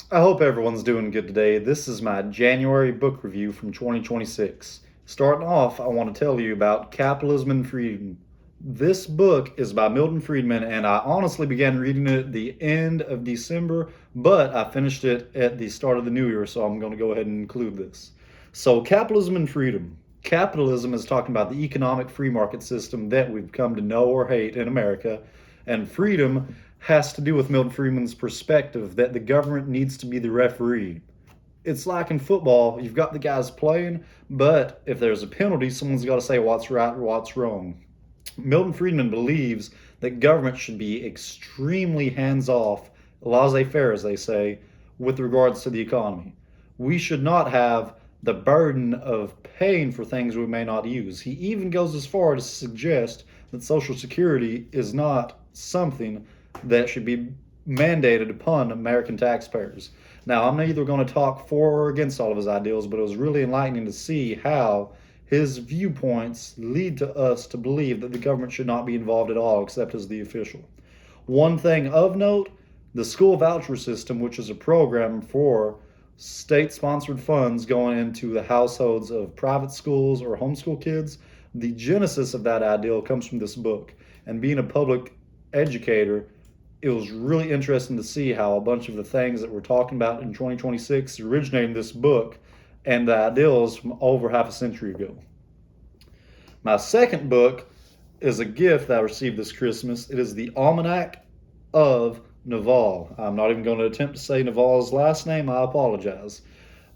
I hope everyone's doing good today. This is my January book review from 2026. Starting off, I want to tell you about Capitalism and Freedom. This book is by Milton Friedman, and I honestly began reading it at the end of December, but I finished it at the start of the new year, so I'm going to go ahead and include this. So, Capitalism and Freedom. Capitalism is talking about the economic free market system that we've come to know or hate in America, and freedom has to do with Milton Friedman's perspective that the government needs to be the referee. It's like in football, you've got the guys playing, but if there's a penalty, someone's got to say what's right or what's wrong. Milton Friedman believes that government should be extremely hands off, laissez faire, as they say, with regards to the economy. We should not have the burden of paying for things we may not use. He even goes as far to suggest that Social Security is not something that should be mandated upon American taxpayers. Now, I'm neither going to talk for or against all of his ideals, but it was really enlightening to see how his viewpoints lead to us to believe that the government should not be involved at all except as the official. One thing of note, the school voucher system, which is a program for state sponsored funds going into the households of private schools or homeschool kids, the genesis of that ideal comes from this book. And being a public educator, it was really interesting to see how a bunch of the things that we're talking about in 2026 originated in this book and the ideals from over half a century ago. My second book is a gift that I received this Christmas. It is the Almanac of Naval. I'm not even going to attempt to say Naval's last name. I apologize.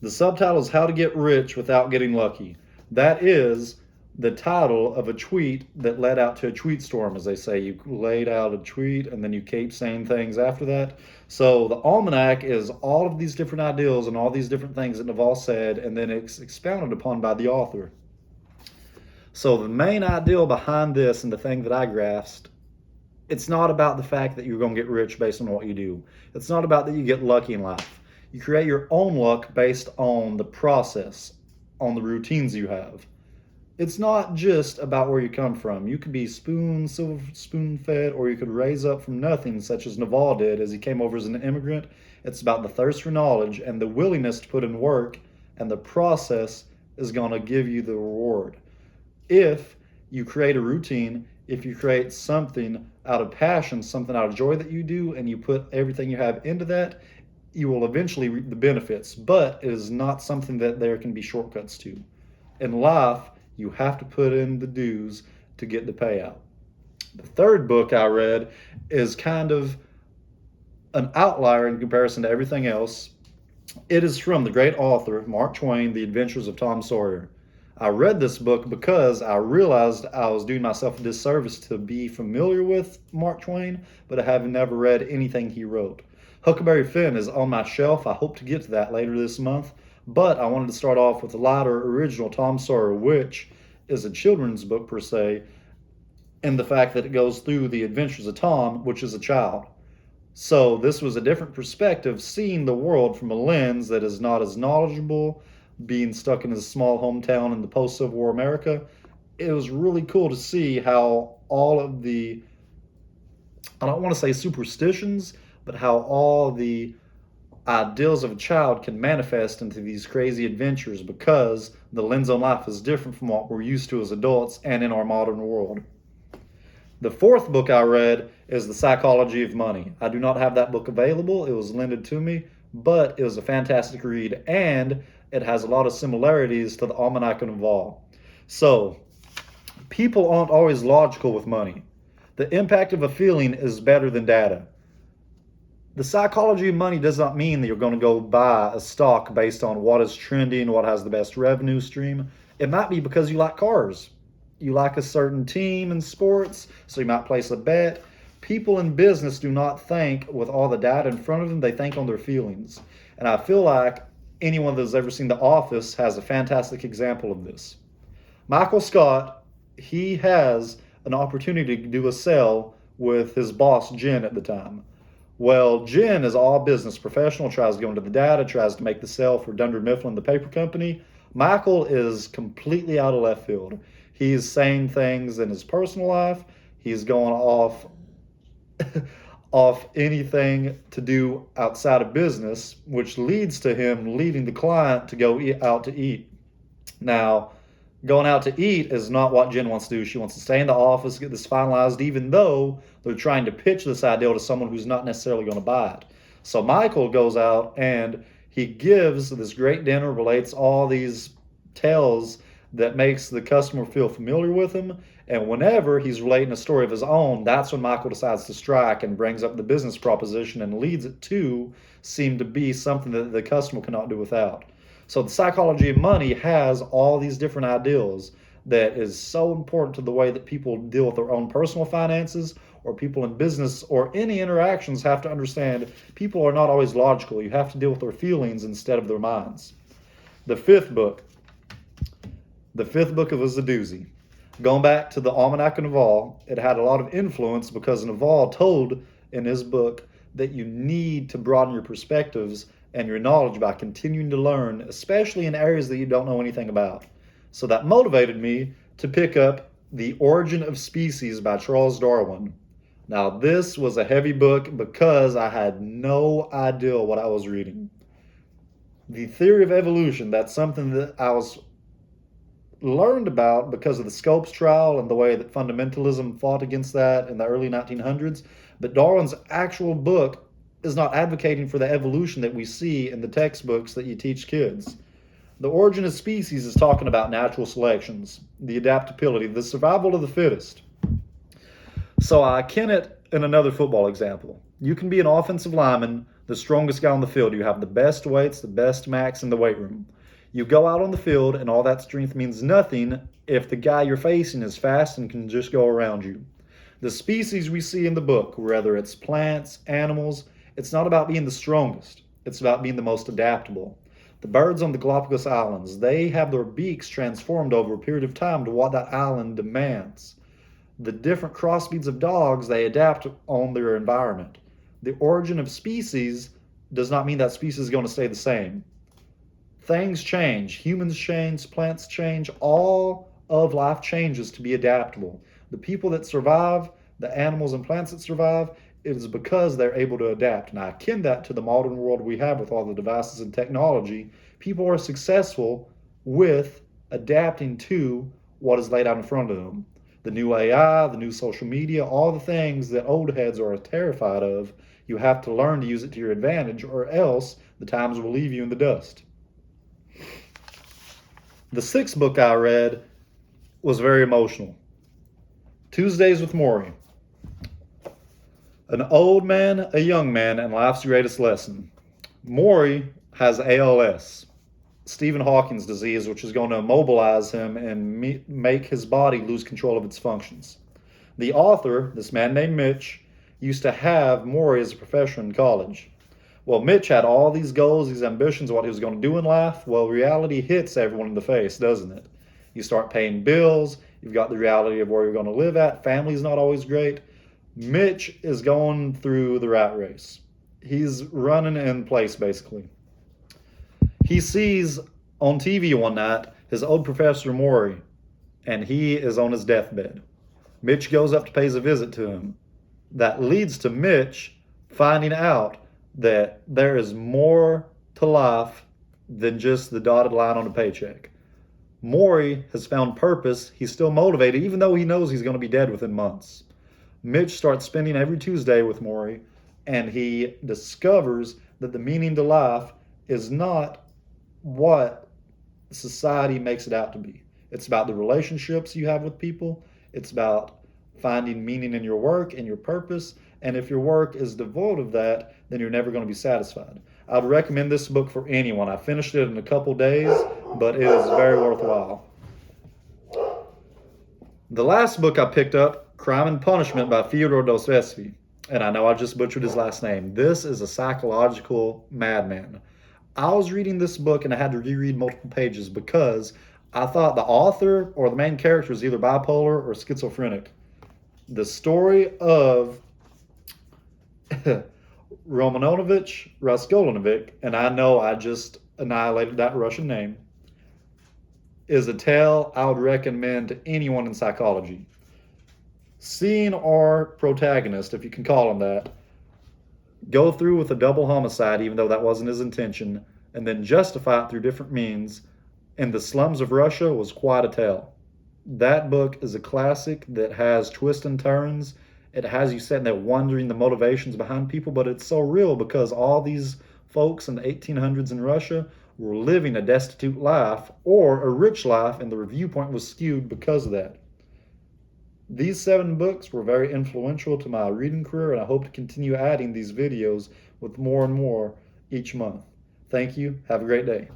The subtitle is How to Get Rich Without Getting Lucky. That is the title of a tweet that led out to a tweet storm, as they say. You laid out a tweet and then you keep saying things after that. So the almanac is all of these different ideals and all these different things that Naval said, and then it's expounded upon by the author. So the main ideal behind this and the thing that I grasped, it's not about the fact that you're going to get rich based on what you do. It's not about that you get lucky in life. You create your own luck based on the process, on the routines you have. It's not just about where you come from. You could be silver spoon fed, or you could raise up from nothing, such as Naval did as he came over as an immigrant. It's about the thirst for knowledge and the willingness to put in work, and the process is going to give you the reward. If you create a routine, if you create something out of passion, something out of joy that you do, and you put everything you have into that, you will eventually reap the benefits. But it is not something that there can be shortcuts to. In life, you have to put in the dues to get the payout. The third book I read is kind of an outlier in comparison to everything else. It is from the great author Mark Twain, The Adventures of Tom Sawyer. I read this book because I realized I was doing myself a disservice to be familiar with Mark Twain, but I have never read anything he wrote. Huckleberry Finn is on my shelf. I hope to get to that later this month, but I wanted to start off with the lighter original Tom Sawyer, which is a children's book per se, and the fact that it goes through the adventures of Tom, which is a child. So this was a different perspective, seeing the world from a lens that is not as knowledgeable, being stuck in his small hometown in the post-Civil War America. It was really cool to see how all of the, I don't want to say superstitions, but how all the ideals of a child can manifest into these crazy adventures because the lens on life is different from what we're used to as adults and in our modern world. The fourth book I read is The Psychology of Money. I do not have that book available. It was lended to me, but it was a fantastic read, and it has a lot of similarities to the Almanac of Naval. So, people aren't always logical with money. The impact of a feeling is better than data. The psychology of money does not mean that you're going to go buy a stock based on what is trending, what has the best revenue stream. It might be because you like cars. You like a certain team in sports, so you might place a bet. People in business do not think with all the data in front of them, they think on their feelings. And I feel like anyone that's ever seen The Office has a fantastic example of this. Michael Scott, he has an opportunity to do a sell with his boss, Jen, at the time. Well, Jen is all business professional, tries to go into the data, tries to make the sale for Dunder Mifflin, the paper company. Michael is completely out of left field. He's saying things in his personal life. He's going off off anything to do outside of business, which leads to him leading the client to go out to eat. Now, going out to eat is not what Jen wants to do. She wants to stay in the office, get this finalized, even though they're trying to pitch this ideal to someone who's not necessarily going to buy it. So Michael goes out and he gives this great dinner, relates all these tales that makes the customer feel familiar with him. And whenever he's relating a story of his own, that's when Michael decides to strike and brings up the business proposition and leads it to seem to be something that the customer cannot do without. So the psychology of money has all these different ideals that is so important to the way that people deal with their own personal finances, or people in business, or any interactions have to understand people are not always logical. You have to deal with their feelings instead of their minds. The fifth book was a doozy. Going back to the Almanac of Naval, it had a lot of influence because Naval told in his book that you need to broaden your perspectives and your knowledge by continuing to learn, especially in areas that you don't know anything about. So that motivated me to pick up The Origin of Species by Charles Darwin. Now, this was a heavy book because I had no idea what I was reading. The theory of evolution, that's something that I was learned about because of the Scopes trial and the way that fundamentalism fought against that in the early 1900s. But Darwin's actual book is not advocating for the evolution that we see in the textbooks that you teach kids. The Origin of Species is talking about natural selections, the adaptability, the survival of the fittest. So I akin it in another football example. You can be an offensive lineman, the strongest guy on the field. You have the best weights, the best max in the weight room. You go out on the field, and all that strength means nothing if the guy you're facing is fast and can just go around you. The species we see in the book, whether it's plants, animals, it's not about being the strongest. It's about being the most adaptable. The birds on the Galapagos Islands, they have their beaks transformed over a period of time to what that island demands. The different crossbreeds of dogs, they adapt on their environment. The origin of species does not mean that species is going to stay the same. Things change. Humans change, plants change. All of life changes to be adaptable. The people that survive, the animals and plants that survive, it is because they're able to adapt. And I akin that to the modern world we have with all the devices and technology. People are successful with adapting to what is laid out in front of them. The new AI, the new social media, all the things that old heads are terrified of, you have to learn to use it to your advantage, or else the times will leave you in the dust. The sixth book I read was very emotional. Tuesdays with Morrie. An old man, a young man, and life's greatest lesson. Morrie has ALS, Stephen Hawking's disease, which is going to immobilize him and make his body lose control of its functions. The author, this man named Mitch, used to have Morrie as a professor in college. Well, Mitch had all these goals, these ambitions, what he was going to do in life. Well, reality hits everyone in the face, doesn't it? You start paying bills, you've got the reality of where you're going to live at, family's not always great. Mitch is going through the rat race. He's running in place, basically. He sees on TV one night his old professor Morrie, and he is on his deathbed. Mitch goes up to pay a visit to him. That leads to Mitch finding out that there is more to life than just the dotted line on a paycheck. Morrie has found purpose. He's still motivated, even though he knows he's going to be dead within months. Mitch starts spending every Tuesday with Morrie, and he discovers that the meaning to life is not what society makes it out to be. It's about the relationships you have with people. It's about finding meaning in your work and your purpose. And if your work is devoid of that, then you're never going to be satisfied. I'd recommend this book for anyone. I finished it in a couple days, but it is very worthwhile. The last book I picked up, Crime and Punishment by Fyodor Dostoevsky. And I know I just butchered his last name. This is a psychological madman. I was reading this book and I had to reread multiple pages because I thought the author or the main character was either bipolar or schizophrenic. The story of Romanovich Raskolnikov, and I know I just annihilated that Russian name, is a tale I would recommend to anyone in psychology. Seeing our protagonist, if you can call him that, go through with a double homicide, even though that wasn't his intention, and then justify it through different means, in the slums of Russia was quite a tale. That book is a classic that has twists and turns. It has you sitting there wondering the motivations behind people, but it's so real because all these folks in the 1800s in Russia were living a destitute life or a rich life, and the review point was skewed because of that. These 7 books were very influential to my reading career, and I hope to continue adding these videos with more and more each month. Thank you. Have a great day.